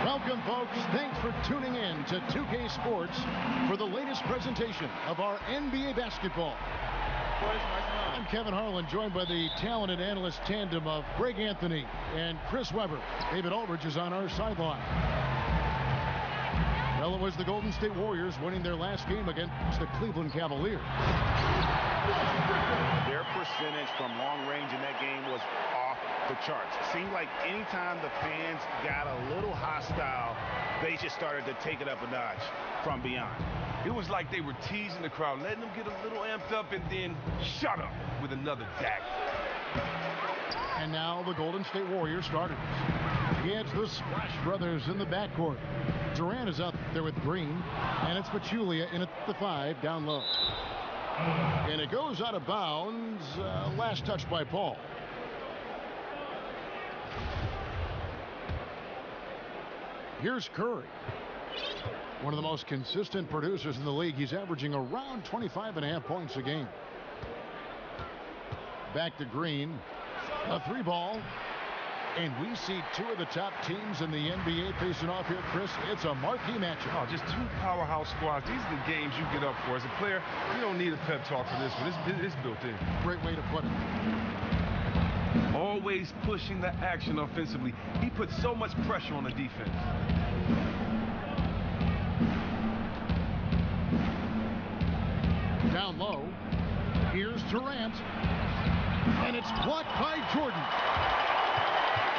Welcome, folks. Thanks for tuning in to 2K Sports for the latest presentation of our NBA basketball. I'm Kevin Harlan, joined by the talented analyst tandem of Greg Anthony and Chris Webber. David Aldridge is on our sideline. Well, it was the Golden State Warriors winning their last game against the Cleveland Cavaliers. Their percentage from long range in that game was off the charts. It seemed like anytime the fans got a little hostile, they just started to take it up a notch from beyond. It was like they were teasing the crowd, letting them get a little amped up, and then shut up with another dagger. And now the Golden State Warriors starters. It's the Splash Brothers in the backcourt. Durant is out there with Green, and it's Pachulia in at the 5 down low. And it goes out of bounds. Last touch by Paul. Here's Curry. One of the most consistent producers in the league. He's averaging around 25.5 points a game. Back to Green. A 3-ball. And we see two of the top teams in the NBA facing off here, Chris. It's a marquee matchup. Oh, just two powerhouse squads. These are the games you get up for. As a player, you don't need a pep talk for this one. It's built in. Great way to put it. Always pushing the action offensively. He puts so much pressure on the defense. Down low. Here's Durant. And it's blocked by Jordan.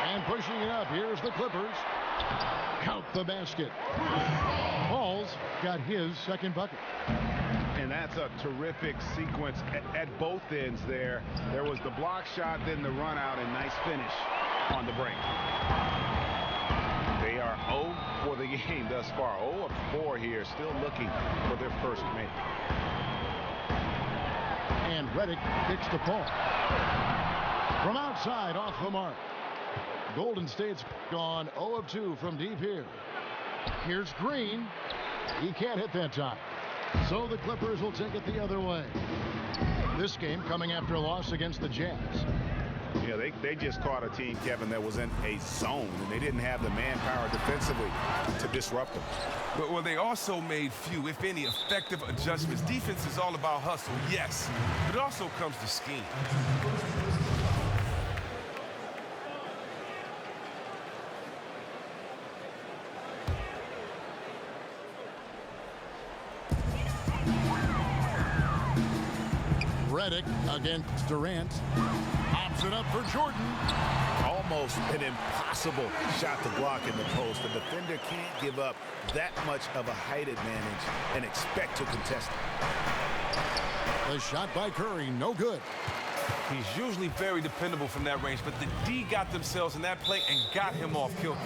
And pushing it up, here's the Clippers. Count the basket. Paul's got his second bucket. And that's a terrific sequence at both ends there. There was the block shot, then the run out, and nice finish on the break. They are 0 for the game thus far. 0 of 4 here, still looking for their first make. And Redick kicks to Paul. From outside, off the mark. Golden State's gone 0 of 2 from deep here. Here's Green. He can't hit that time. So the Clippers will take it the other way. This game coming after a loss against the Jazz. Yeah, they just caught a team, Kevin, that was in a zone, and they didn't have the manpower defensively to disrupt them. But they also made few, if any, effective adjustments. Defense is all about hustle, yes, but it also comes to scheme. Redick against Durant. Pops it up for Jordan. Almost an impossible shot to block in the post. The defender can't give up that much of a height advantage and expect to contest it. The shot by Curry, no good. He's usually very dependable from that range, but the D got themselves in that play and got him off kilter.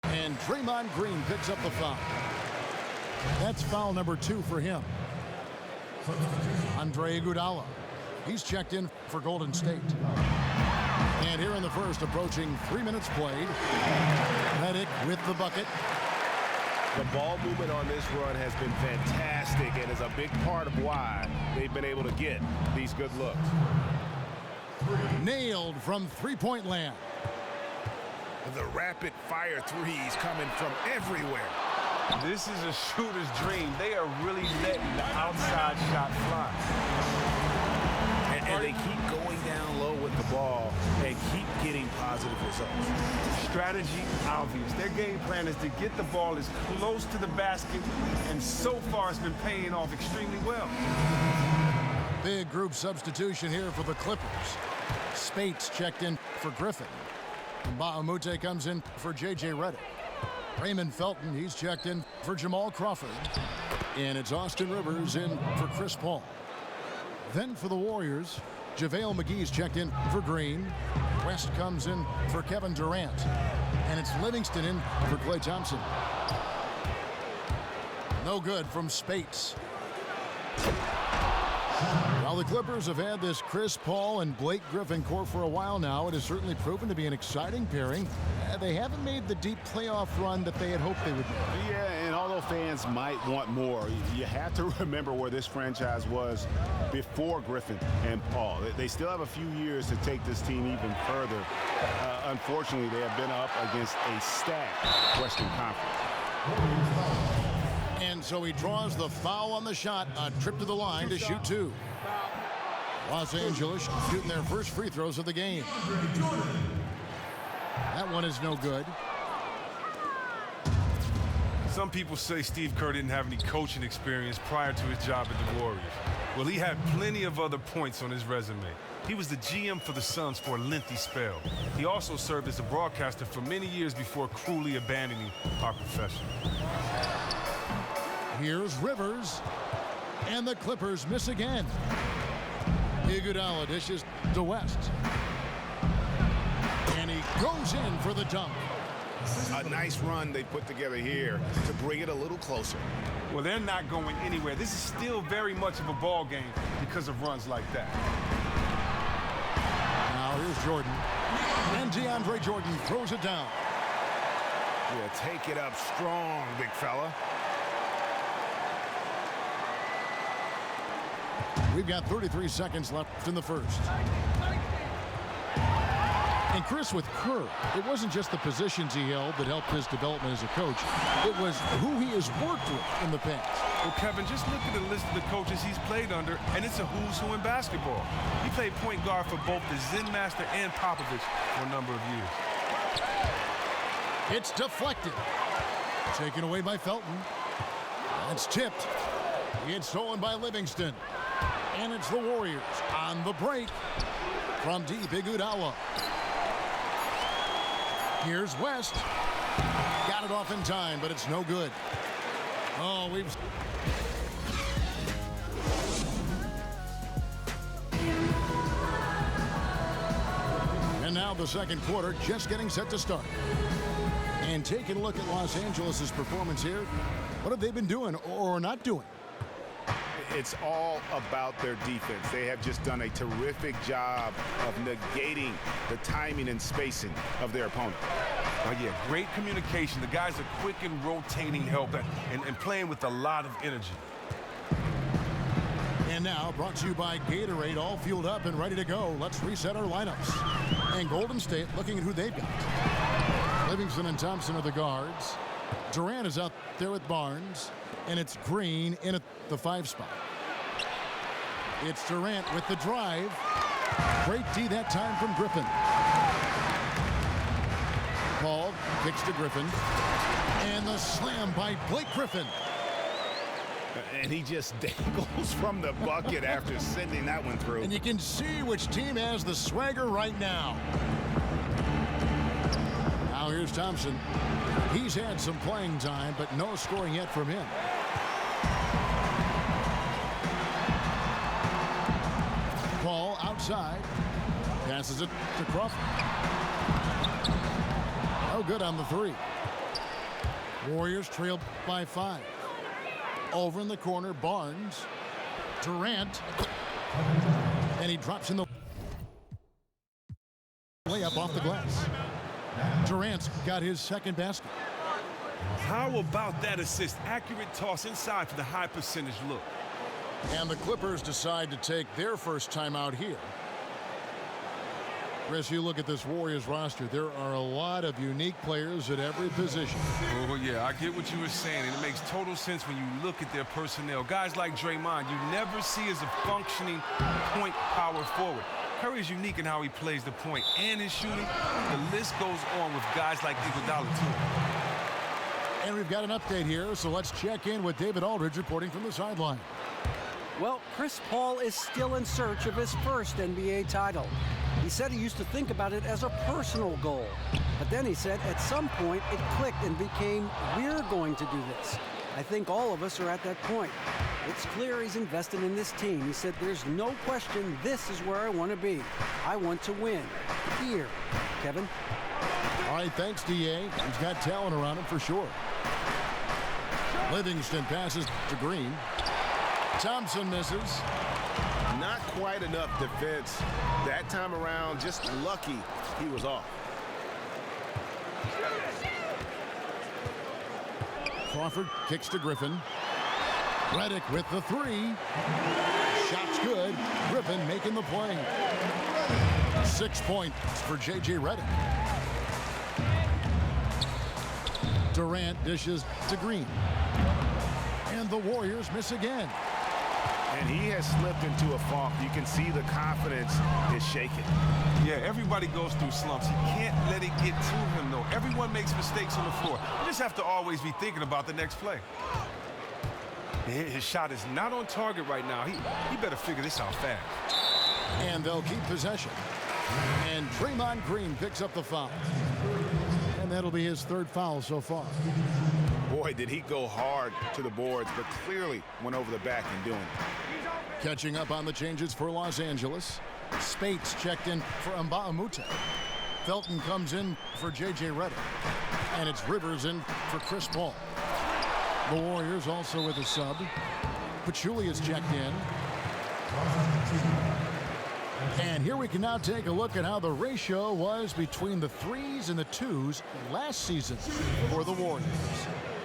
And Draymond Green picks up the foul. That's foul number 2 for him. Andre Iguodala. He's checked in for Golden State. And here in the first, approaching 3 minutes played. Redick with the bucket. The ball movement on this run has been fantastic and is a big part of why they've been able to get these good looks. Nailed from three-point land. The rapid fire threes coming from everywhere. This is a shooter's dream. They are really letting the outside shot fly. And they keep going down low with the ball and keep getting positive results. Strategy obvious. Their game plan is to get the ball as close to the basket, and so far it's been paying off extremely well. Big group substitution here for the Clippers. Spates checked in for Griffin. Bahamute comes in for J.J. Redick. Raymond Felton, he's checked in for Jamal Crawford. And it's Austin Rivers in for Chris Paul. Then for the Warriors, JaVale McGee's checked in for Green. West comes in for Kevin Durant. And it's Livingston in for Klay Thompson. No good from Spates. Well, the Clippers have had this Chris Paul and Blake Griffin core for a while now. It has certainly proven to be an exciting pairing. They haven't made the deep playoff run that they had hoped they would make. Yeah, and although fans might want more, you have to remember where this franchise was before Griffin and Paul. They still have a few years to take this team even further. Unfortunately, they have been up against a stacked Western Conference. And so he draws the foul on the shot, a trip to the line to shoot two. Los Angeles shooting their first free throws of the game. That one is no good. Some people say Steve Kerr didn't have any coaching experience prior to his job at the Warriors. Well, he had plenty of other points on his resume. He was the GM for the Suns for a lengthy spell. He also served as a broadcaster for many years before cruelly abandoning our profession. Here's Rivers, and the Clippers miss again. Iguodala dishes to West, and he goes in for the dunk. A nice run they put together here to bring it a little closer. Well, they're not going anywhere. This is still very much of a ball game because of runs like that. Now here's Jordan, and DeAndre Jordan throws it down. Yeah, take it up strong, big fella. We've got 33 seconds left in the first. And Chris, with Kerr, it wasn't just the positions he held that helped his development as a coach. It was who he has worked with in the past. Well, Kevin, just look at the list of the coaches he's played under, and it's a who's who in basketball. He played point guard for both the Zen Master and Popovich for a number of years. It's deflected. Taken away by Felton. That's tipped. It's stolen by Livingston. And it's the Warriors on the break from deep. Iguodala. Here's West. Got it off in time, but it's no good. Oh, we've... And now the second quarter just getting set to start. And taking a look at Los Angeles' performance here. What have they been doing or not doing? It's all about their defense. They have just done a terrific job of negating the timing and spacing of their opponent. Oh, yeah, great communication. The guys are quick and rotating help and playing with a lot of energy. And now, brought to you by Gatorade, all fueled up and ready to go. Let's reset our lineups. And Golden State looking at who they've got. Livingston and Thompson are the guards. Durant is out there with Barnes. And it's Green in at the 5 spot. It's Durant with the drive. Great D that time from Griffin. Paul kicks to Griffin. And the slam by Blake Griffin. And he just dangles from the bucket after sending that one through. And you can see which team has the swagger right now. Now here's Thompson. He's had some playing time, but no scoring yet from him. Paul outside. Passes it to Crawford. Oh, good on the 3. Warriors trailed by 5. Over in the corner, Barnes. Durant. And he drops in the layup off the glass. Durant's got his second basket. How about that assist? Accurate toss inside for the high percentage look. And the Clippers decide to take their first timeout here. Chris, you look at this Warriors roster. There are a lot of unique players at every position. Oh, yeah, I get what you were saying, and it makes total sense when you look at their personnel. Guys like Draymond, you never see as a functioning point power forward. Curry is unique in how he plays the point and his shooting. The list goes on with guys like Iguodala, too. And we've got an update here, so let's check in with David Aldridge reporting from the sideline. Well, Chris Paul is still in search of his first NBA title. He said he used to think about it as a personal goal. But then he said at some point it clicked and became, we're going to do this. I think all of us are at that point. It's clear he's invested in this team. He said there's no question this is where I want to be. I want to win. Here, Kevin. All right, thanks, D.A. He's got talent around him for sure. Livingston passes to Green. Thompson misses. Not quite enough defense. That time around, just lucky he was off. Crawford kicks to Griffin. Redick with the three. Shot's good. Griffin making the play. 6 points for J.J. Redick. Durant dishes to Green. And the Warriors miss again. And he has slipped into a funk. You can see the confidence is shaken. Yeah, everybody goes through slumps. You can't let it get to him, though. Everyone makes mistakes on the floor. You just have to always be thinking about the next play. His shot is not on target right now. He better figure this out fast. And they'll keep possession. And Draymond Green picks up the foul. And that'll be his third foul so far. Boy, did he go hard to the boards, but clearly went over the back in doing it. Catching up on the changes for Los Angeles. Spates checked in for Mbah a Moute. Felton comes in for J.J. Redick. And it's Rivers in for Chris Paul. The Warriors also with a sub. Pachulia's checked in. And here we can now take a look at how the ratio was between the threes and the twos last season for the Warriors.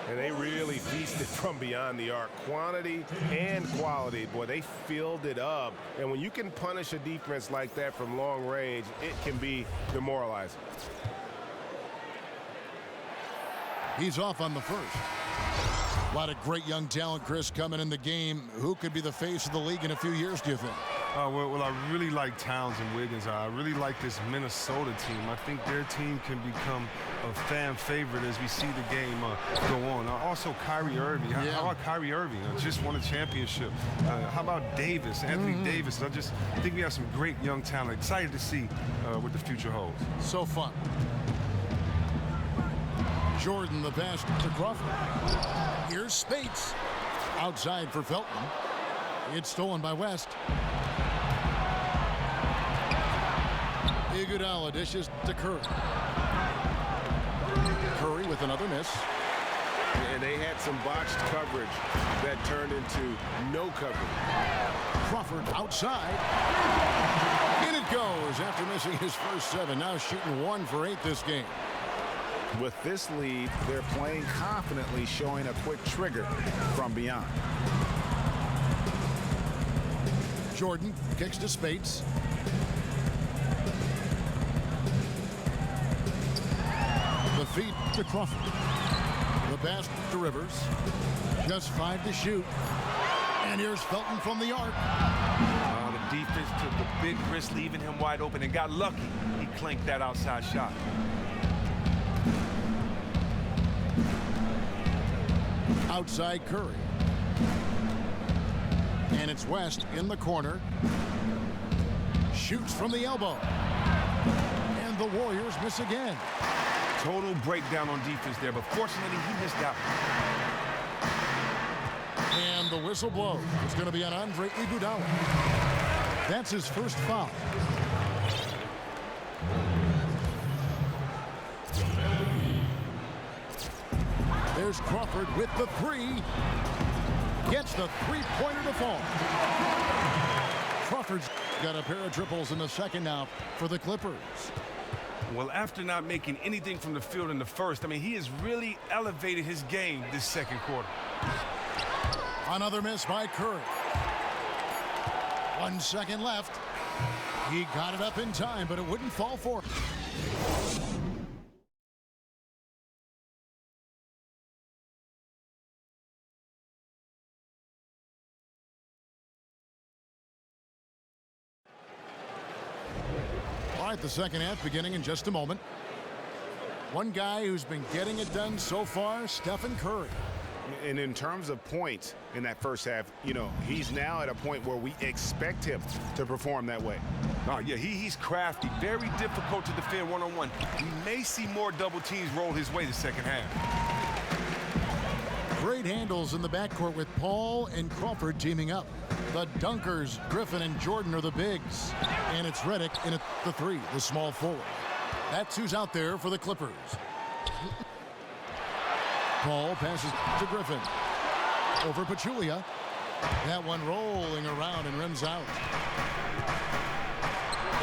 And they really feasted from beyond the arc. Quantity and quality. Boy, they filled it up. And when you can punish a defense like that from long range, it can be demoralizing. He's off on the first. A lot of great young talent, Chris, coming in the game. Who could be the face of the league in a few years, do you think? Well, I really like Towns and Wiggins. I really like this Minnesota team. I think their team can become a fan favorite as we see the game go on. Also, Kyrie Irving. How about Kyrie Irving? Just won a championship. How about Davis, Anthony Davis? I just think we have some great young talent. Excited to see what the future holds. So fun. Jordan, the pass to Crawford. Here's Spates. Outside for Felton. It's stolen by West. Iguodala dishes to Curry. Curry with another miss. And they had some botched coverage that turned into no coverage. Crawford outside. In it goes after missing his first 7. Now shooting 1 for 8 this game. With this lead, they're playing confidently, showing a quick trigger from beyond. Jordan kicks to Spates. The feed to Crawford. The pass to Rivers. Just 5 to shoot. And here's Felton from the arc. The defense took a big risk, leaving him wide open, and got lucky. He clanked that outside shot. Outside Curry. And it's West in the corner. Shoots from the elbow. And the Warriors miss again. Total breakdown on defense there, but fortunately he missed that one. And the whistle blows. It's going to be on Andre Iguodala. That's his first foul. There's Crawford with the 3. Gets the three-pointer to fall. Crawford's got a pair of triples in the second now for the Clippers. Well, after not making anything from the field in the first, I mean, he has really elevated his game this second quarter. Another miss by Curry. 1 second left. He got it up in time, but it wouldn't fall for him. All right, the second half beginning in just a moment. One guy who's been getting it done so far, Stephen Curry. And in terms of points in that first half, you know, he's now at a point where we expect him to perform that way. Oh, yeah, he's crafty. Very difficult to defend one-on-one. We may see more double teams roll his way the second half. Great handles in the backcourt with Paul and Crawford teaming up. The dunkers, Griffin and Jordan, are the bigs. And it's Redick in at the 3, the small forward. That's who's out there for the Clippers. Paul passes to Griffin. Over Pachulia. That one rolling around and rims out.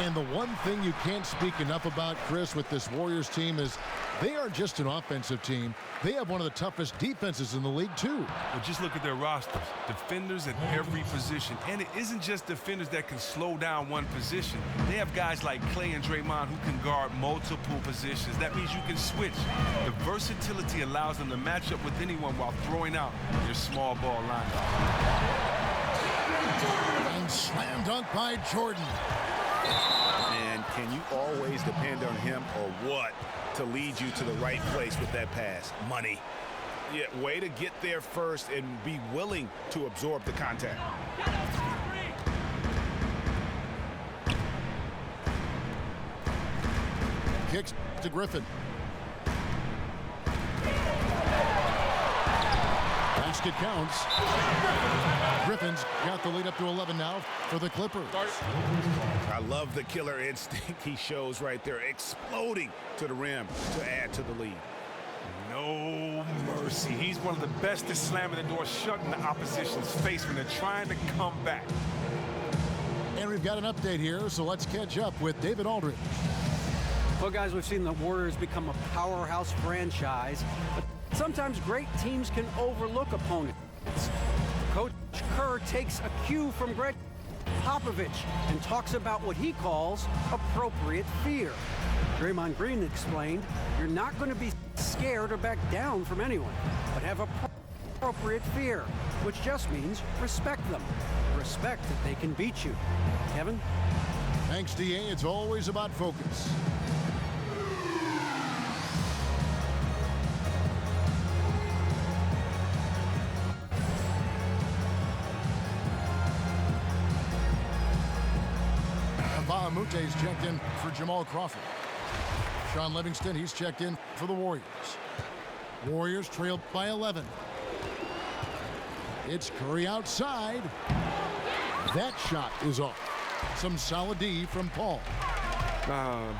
And the one thing you can't speak enough about, Chris, with this Warriors team is they are just an offensive team. They have one of the toughest defenses in the league, too. But just look at their rosters. Defenders at every position. And it isn't just defenders that can slow down one position. They have guys like Klay and Draymond who can guard multiple positions. That means you can switch. The versatility allows them to match up with anyone while throwing out your small ball lineup. And slam dunk by Jordan. And can you always depend on him or what to lead you to the right place with that pass? Money. Yeah, way to get there first and be willing to absorb the contact. Kicks to Griffin. Basket counts. Griffin's got the lead up to 11 now for the Clippers. I love the killer instinct he shows right there, exploding to the rim to add to the lead. No mercy. He's one of the best at slamming the door, shutting the opposition's face when they're trying to come back. And we've got an update here, so let's catch up with David Aldridge. Well, guys, we've seen the Warriors become a powerhouse franchise, but sometimes great teams can overlook opponents. Coach Kerr takes a cue from Greg Popovich and talks about what he calls appropriate fear. Draymond Green explained, you're not going to be scared or back down from anyone, but have appropriate fear, which just means respect them. Respect that they can beat you. Kevin? Thanks, DA. It's always about focus. Baamute's checked in for Jamal Crawford. Sean Livingston, he's checked in for the Warriors. Warriors trailed by 11. It's Curry outside. That shot is off. Some solid D from Paul.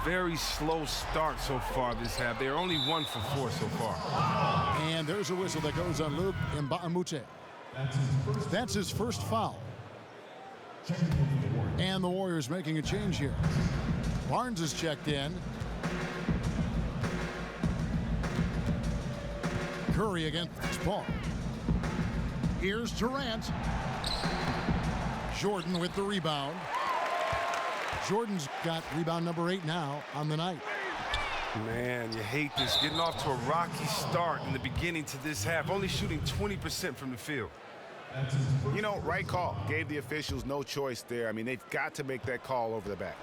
Very slow start so far this half. They're only 1 for 4 so far. And there's a whistle that goes on Luke Mbamute. That's his first foul. And the Warriors making a change here. Barnes is checked in. Curry against Paul. Here's Durant. Jordan with the rebound. Jordan's got rebound number 8 now on the night. Man, you hate this. Getting off to a rocky start in the beginning to this half. Only shooting 20% from the field. You know, right call. Gave the officials no choice there. I mean, they've got to make that call over the back.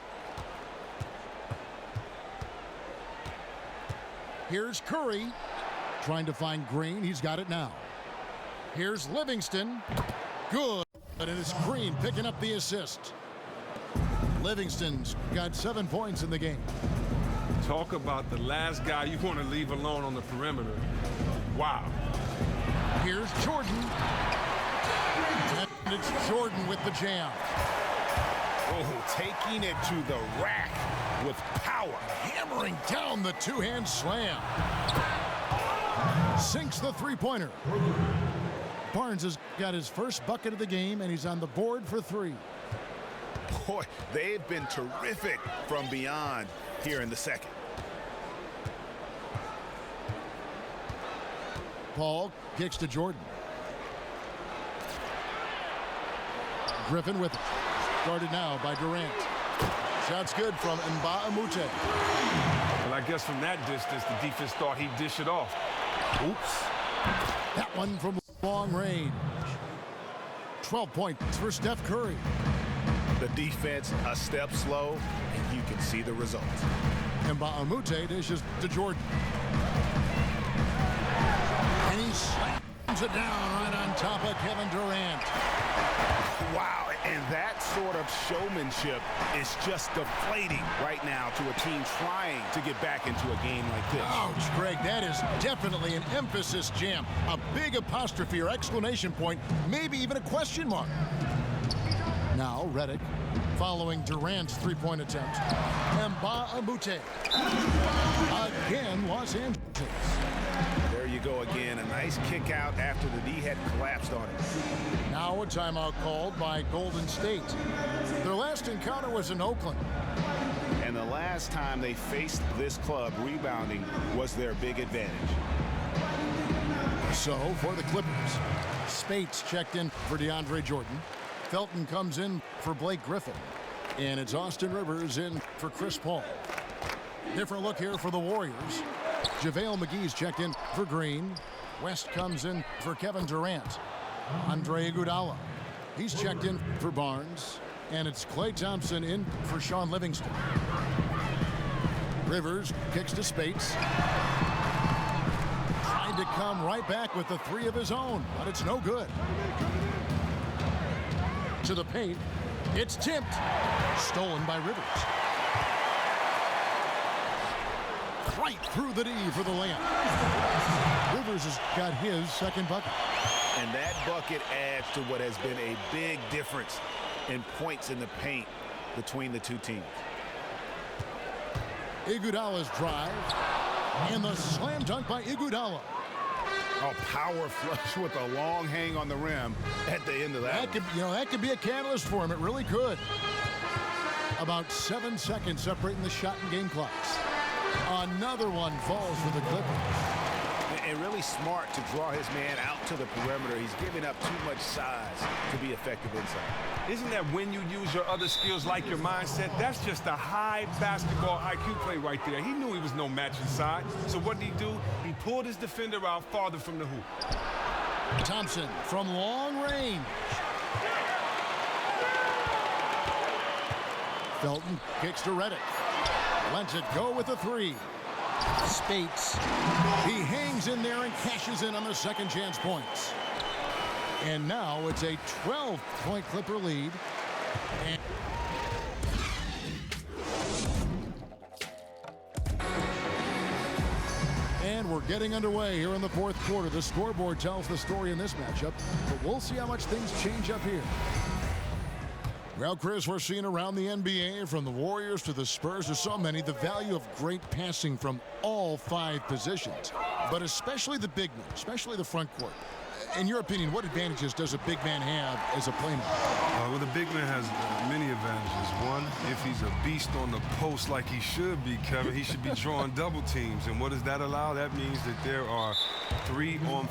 Here's Curry trying to find Green. He's got it now. Here's Livingston. Good. And it's Green picking up the assist. Livingston's got 7 points in the game. Talk about the last guy you want to leave alone on the perimeter. Wow. Here's Jordan. And it's Jordan with the jam. Oh, taking it to the rack with power. Hammering down the two-hand slam. Sinks the three-pointer. Barnes has got his first bucket of the game, and he's on the board for 3. Boy, they've been terrific from beyond here in the second. Paul kicks to Jordan. Griffin with it. Guarded now by Durant. Shot's good from Mbamute. Well, I guess from that distance, the defense thought he'd dish it off. Oops. That one from long range. 12 points for Steph Curry. The defense a step slow, and you can see the results. Mbamute dishes to Jordan. And he slams it down right on top of Kevin Durant. Wow, and that sort of showmanship is just deflating right now to a team trying to get back into a game like this. Ouch, Greg, that is definitely an emphasis jam. A big apostrophe or exclamation point, maybe even a question mark. Now, Redick following Durant's three-point attempt. Mbamute. Again, Los Angeles. There you go again. A nice kick out after the D had collapsed on it. Now a timeout called by Golden State. Their last encounter was in Oakland. the last time they faced this club, rebounding was their big advantage. So for the Clippers, Spates checked in for DeAndre Jordan. Felton comes in for Blake Griffin. And it's Austin Rivers in for Chris Paul. Different look here for the Warriors. JaVale McGee's checked in for Green. West comes in for Kevin Durant. Andre Iguodala, he's checked in for Barnes. And it's Klay Thompson in for Sean Livingston. Rivers kicks to Spates. Trying to come right back with the three of his own, but it's no good. To the paint. It's tipped. Stolen by Rivers. Right through the D for the layup. Rivers has got his second bucket. And that bucket adds to what has been a big difference in points in the paint between the two teams. Iguodala's drive. And the slam dunk by Iguodala. A power flush with a long hang on the rim at the end of that. That could be a catalyst for him. It really could. About 7 seconds separating the shot and game clocks. Another one falls for the Clippers. And really smart to draw his man out to the perimeter. He's giving up too much size to be effective inside. Isn't that when you use your other skills like your mindset? That's just a high basketball IQ play right there. He knew he was no match inside. So what did he do? He pulled his defender out farther from the hoop. Thompson from long range. Felton kicks to Redick. Lets it go with a three. Spates. He hangs in there and cashes in on the second chance points. And now it's a 12-point Clipper lead. And we're getting underway here in the fourth quarter. The scoreboard tells the story in this matchup, but we'll see how much things change up here. Well, Chris, we're seeing around the NBA, from the Warriors to the Spurs to so many, the value of great passing from all 5 positions, but especially the big men, especially the front court. In your opinion, what advantages does a big man have as a playmaker? Well, the big man has many advantages. One, if he's a beast on the post like he should be, Kevin, he should be drawing double teams. And what does that allow? That means that there are 3 on